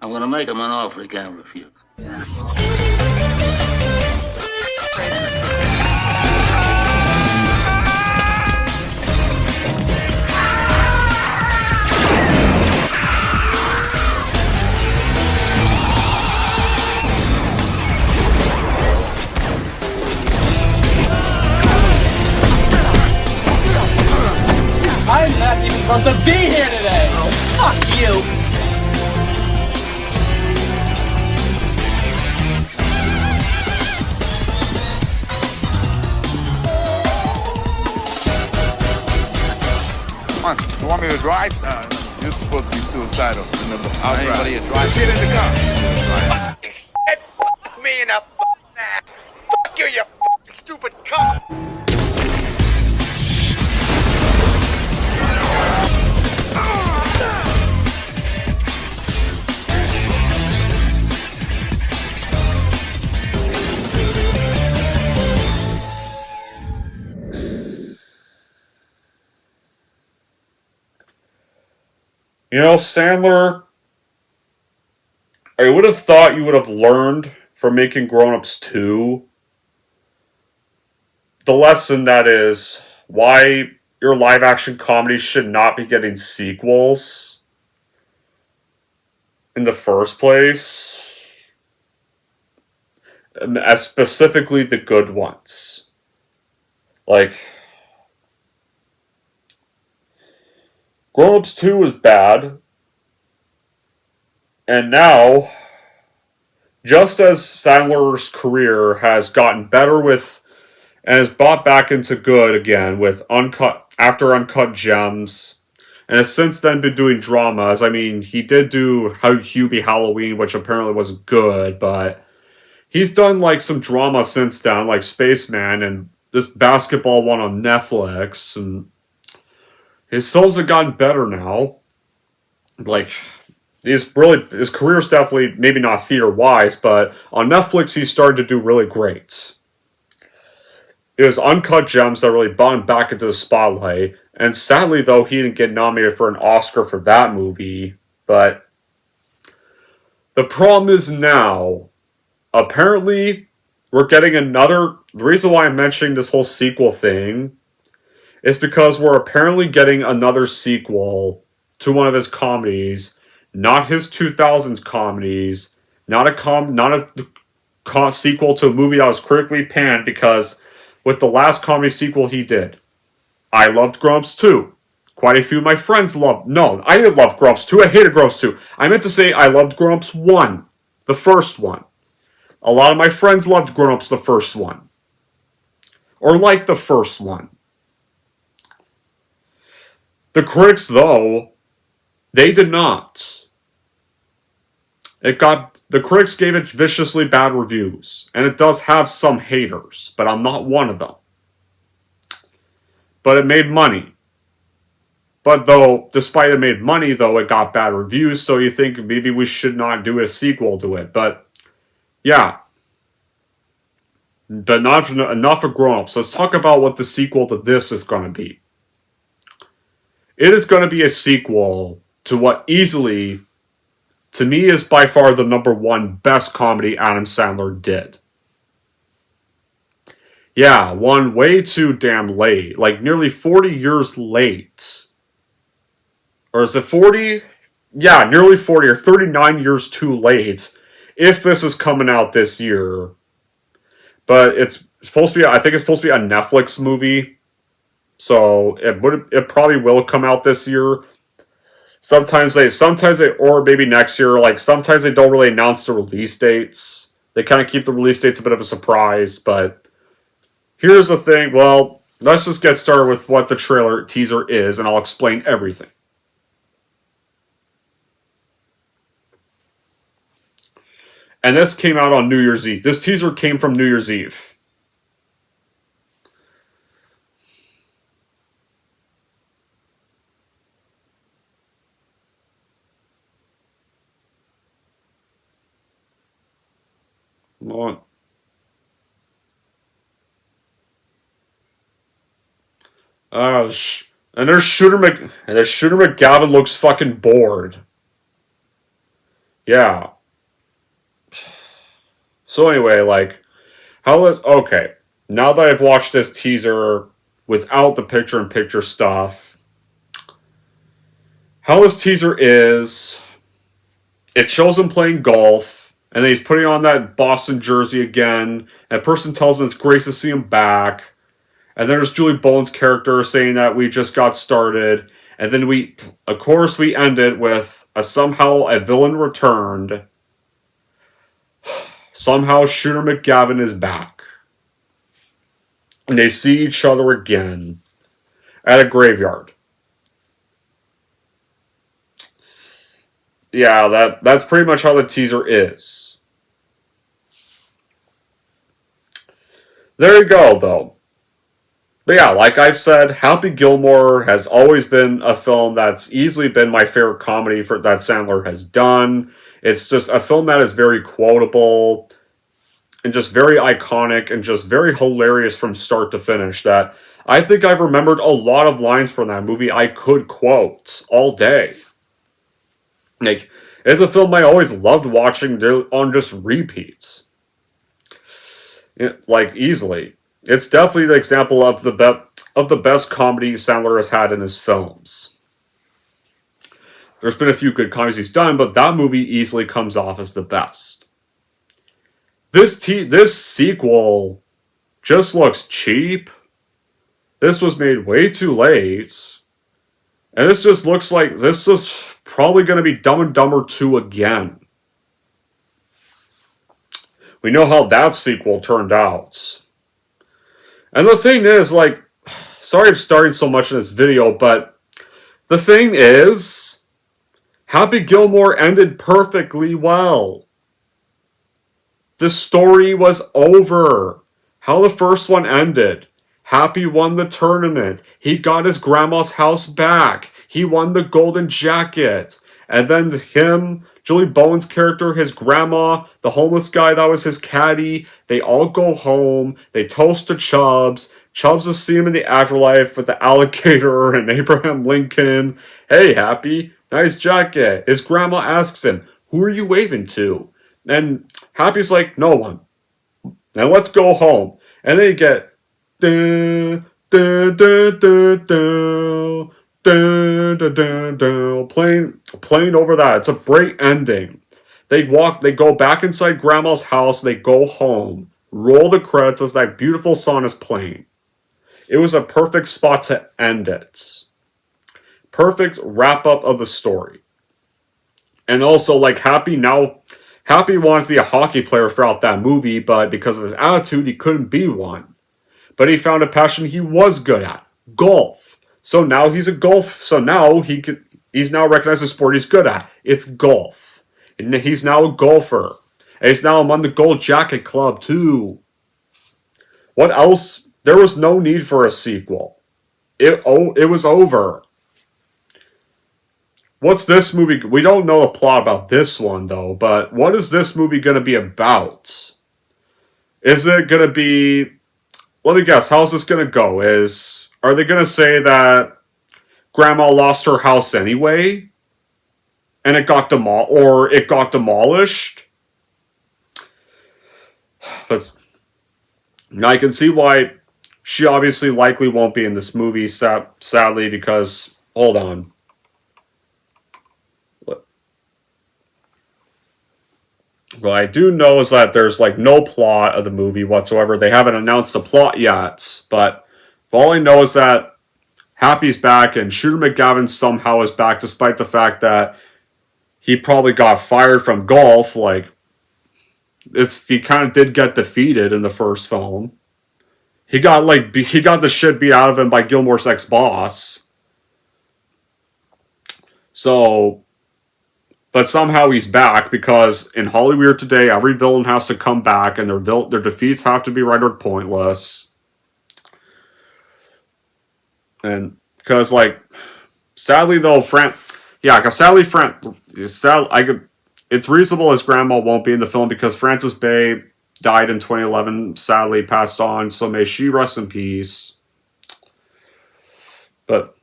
I'm gonna make him an offer he can't refuse. I'm not even supposed to be here today! Oh, fuck you! Come on, you want me to drive? You're supposed to be suicidal. Remember, I'll Anybody drive. a drive? Get in the car. Fuck me in the ass. Fuck you, you fucking stupid cunt. You know, Sandler, I would have thought you would have learned from making Grown Ups 2 the lesson that is why your live action comedy should not be getting sequels in the first place. As specifically the good ones. Like, Grown Ups 2 was bad. And now, just as Sandler's career has gotten better with and has bought back into good again with Uncut Gems, and has since then been doing dramas. I mean, he did do Hubie Halloween, which apparently wasn't good, but he's done like some drama since then, like Spaceman and this basketball one on Netflix, and his films have gotten better now. Like, his career's definitely, maybe not theater-wise, but on Netflix he's started to do really great. It was Uncut Gems that really brought him back into the spotlight, and sadly, though, he didn't get nominated for an Oscar for that movie, but the problem is now, apparently, we're getting another. The reason why I'm mentioning this whole sequel thing is because we're apparently getting another sequel to one of his comedies, not his 2000s comedies, not a sequel to a movie that was critically panned, because with the last comedy sequel he did, I loved Grown Ups 2. Quite a few of my friends loved. No, I didn't love Grown Ups 2. I hated Grown Ups 2. I meant to say I loved Grown Ups 1, the first one. A lot of my friends loved Grown Ups, the first one. Or liked the first one. The critics, though, they did not. The critics gave it viciously bad reviews, and it does have some haters, but I'm not one of them. But it made money. But though, despite it made money, though, it got bad reviews, so you think maybe we should not do a sequel to it. But, yeah. But enough of Grown Ups. Let's talk about what the sequel to this is going to be. It is going to be a sequel to what easily, to me, is by far the number one best comedy Adam Sandler did. Yeah, one way too damn late. Like, nearly 40 years late. Or is it 40? Yeah, nearly 40 or 39 years too late. If this is coming out this year. But it's supposed to be, I think it's supposed to be a Netflix movie. So it probably will come out this year. Sometimes they, or maybe next year. Like, sometimes they don't really announce the release dates. They kind of keep the release dates a bit of a surprise. But here's the thing. Well, let's just get started with what the teaser is, and I'll explain everything. And this came out on New Year's Eve. This teaser came from New Year's Eve. On. And there's Shooter McGavin looks fucking bored. Yeah. So anyway, like, okay. Now that I've watched this teaser without the picture-in-picture stuff, how this teaser is, it shows him playing golf, and then he's putting on that Boston jersey again, and a person tells him it's great to see him back, and then there's Julie Bowen's character saying that we just got started, and then we end it with somehow a villain returned. Somehow Shooter McGavin is back. And they see each other again at a graveyard. Yeah, that's pretty much how the teaser is. There you go, though. But yeah, like I've said, Happy Gilmore has always been a film that's easily been my favorite comedy that Sandler has done. It's just a film that is very quotable and just very iconic and just very hilarious from start to finish, that I think I've remembered a lot of lines from that movie I could quote all day. Like, it's a film I always loved watching on just repeats. Like, easily. It's definitely an example of the best comedy Sandler has had in his films. There's been a few good comedies he's done, but that movie easily comes off as the best. This sequel just looks cheap. This was made way too late. And this just looks like this is probably going to be Dumb and Dumber 2 again. We know how that sequel turned out. And the thing is, like, sorry I'm starting so much in this video, but the thing is, Happy Gilmore ended perfectly well. The story was over. How the first one ended. Happy won the tournament. He got his grandma's house back. He won the golden jacket. And then him, Julie Bowen's character, his grandma, the homeless guy that was his caddy, they all go home. They toast to Chubbs. Chubbs will see him in the afterlife with the alligator and Abraham Lincoln. Hey, Happy, nice jacket. His grandma asks him, who are you waving to? And Happy's like, no one. Now let's go home. And then you get playing over that. It's a great ending. They go back inside Grandma's house, they go home, roll the credits as that beautiful song is playing. It was a perfect spot to end it. Perfect wrap up of the story. And also, like, Happy wanted to be a hockey player throughout that movie, but because of his attitude, he couldn't be one. But he found a passion he was good at, golf. So now he's now recognized a sport he's good at. It's golf. And he's now a golfer. And he's now among the Gold Jacket Club, too. What else? There was no need for a sequel. It was over. What's this movie? We don't know the plot about this one, though, but what is this movie going to be about? Is it going to be... Let me guess, how's this going to go? Are they going to say that Grandma lost her house anyway? And it got demolished? But now I can see why she obviously likely won't be in this movie, sadly, because... Hold on. What I do know is that there's, like, no plot of the movie whatsoever. They haven't announced a plot yet, but all I know is that Happy's back and Shooter McGavin somehow is back, despite the fact that he probably got fired from golf. Like, he kind of did get defeated in the first film. He got the shit beat out of him by Gilmore's ex-boss. So... But somehow he's back, because in Hollyweird today, every villain has to come back, and their defeats have to be rendered pointless. And because, like, sadly though, it's reasonable his grandma won't be in the film because Frances Bay died in 2011, sadly passed on, so may she rest in peace. But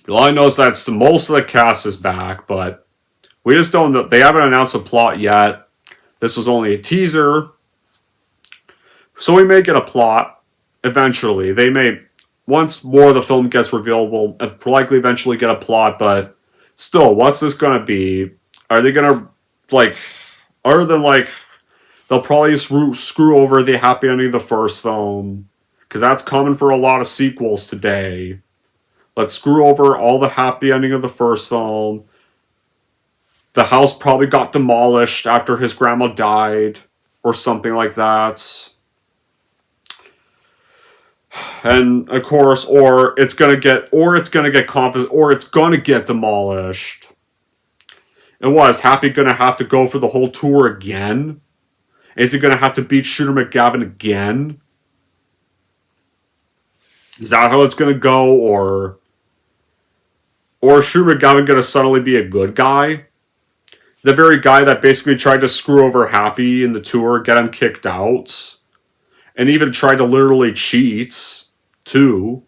all I know is that most of the cast is back, but We just don't know. They haven't announced a plot yet. This was only a teaser. So we may get a plot eventually. They may, once more of the film gets revealed, we'll likely eventually get a plot, but still, what's this gonna be? Are they gonna, like, other than, like, they'll probably screw over the happy ending of the first film, because that's common for a lot of sequels today. Let's screw over all the happy ending of the first film. The house probably got demolished after his grandma died, or something like that. And of course, or it's gonna get demolished. And what, is Happy gonna have to go for the whole tour again? Is he gonna have to beat Shooter McGavin again? Is that how it's gonna go, or is Shooter McGavin gonna suddenly be a good guy? The very guy that basically tried to screw over Happy in the tour, get him kicked out, and even tried to literally cheat, too.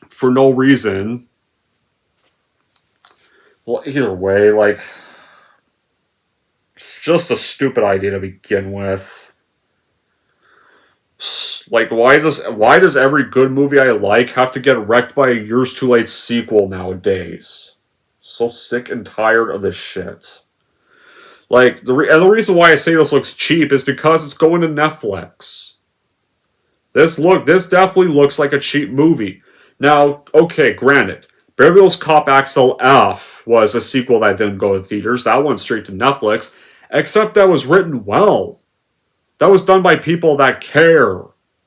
For no reason. Well, either way, like, it's just a stupid idea to begin with. Like, why does every good movie I like have to get wrecked by a Years Too Late sequel nowadays? So sick and tired of this shit. Like, and the reason why I say this looks cheap is because it's going to Netflix. This definitely looks like a cheap movie. Now, okay, granted, Beverly Hills Cop XLF was a sequel that didn't go to theaters. That went straight to Netflix, except that was written well. That was done by people that care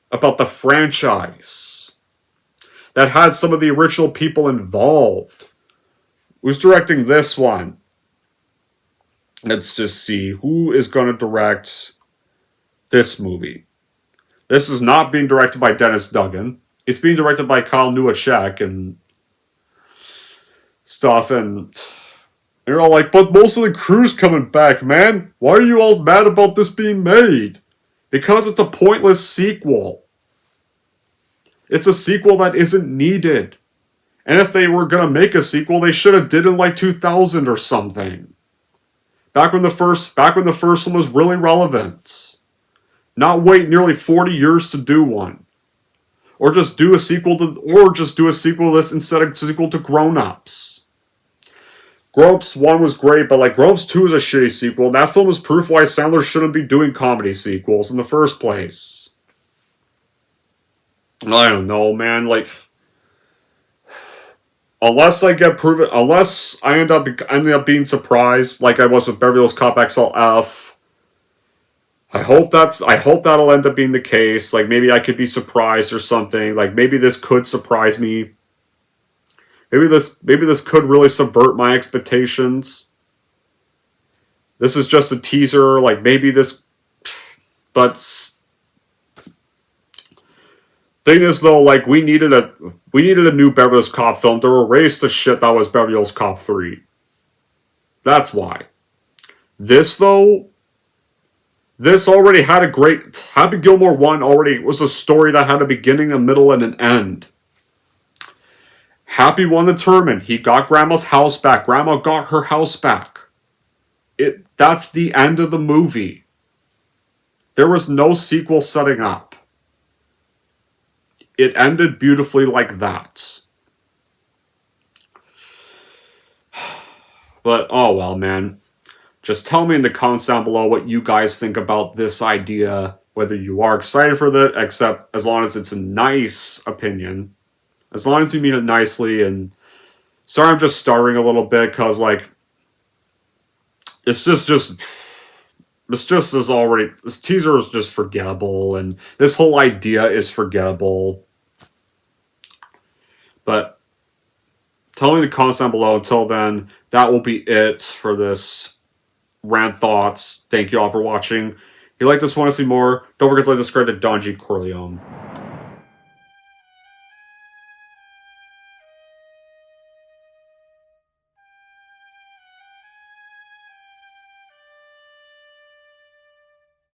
about the franchise. That had some of the original people involved. Who's directing this one? Let's just see. Who is going to direct this movie? This is not being directed by Dennis Duggan. It's being directed by Kyle Newacek and stuff. And they're all like, but most of the crew's coming back, man. Why are you all mad about this being made? Because it's a pointless sequel. It's a sequel that isn't needed. And if they were going to make a sequel, they should have did it in like 2000 or something. Back when the first one was really relevant. Not wait nearly 40 years to do one. Or just do a sequel to this instead of a sequel to Grown Ups. Grown Ups 1 was great, but like Grown Ups 2 is a shitty sequel, and that film is proof why Sandler shouldn't be doing comedy sequels in the first place. I don't know, man, like, unless I end up being surprised, like I was with Beverly Hills Cop XLF, I hope that'll end up being the case. Like, maybe I could be surprised or something. Like, maybe this could surprise me. Maybe this could really subvert my expectations. This is just a teaser. Like, maybe this... But... Thing is, though, like, we needed a new Beverly Hills Cop film to erase the shit that was Beverly Hills Cop 3. That's why. This, though... This already had a great... Happy Gilmore 1 already was a story that had a beginning, a middle, and an end. Happy won the tournament. He got Grandma's house back. Grandma got her house back. That's the end of the movie. There was no sequel setting up. It ended beautifully like that. But, oh well, man. Just tell me in the comments down below what you guys think about this idea. Whether you are excited for that, except as long as it's a nice opinion. As long as you mean it nicely. And sorry I'm just stuttering a little bit, because, like, this teaser is just forgettable, and this whole idea is forgettable. But tell me in the comments down below. Until then, that will be it for this Rant Thoughts. Thank you all for watching. If you like this, want to see more, don't forget to like, subscribe to Don G. Corleone.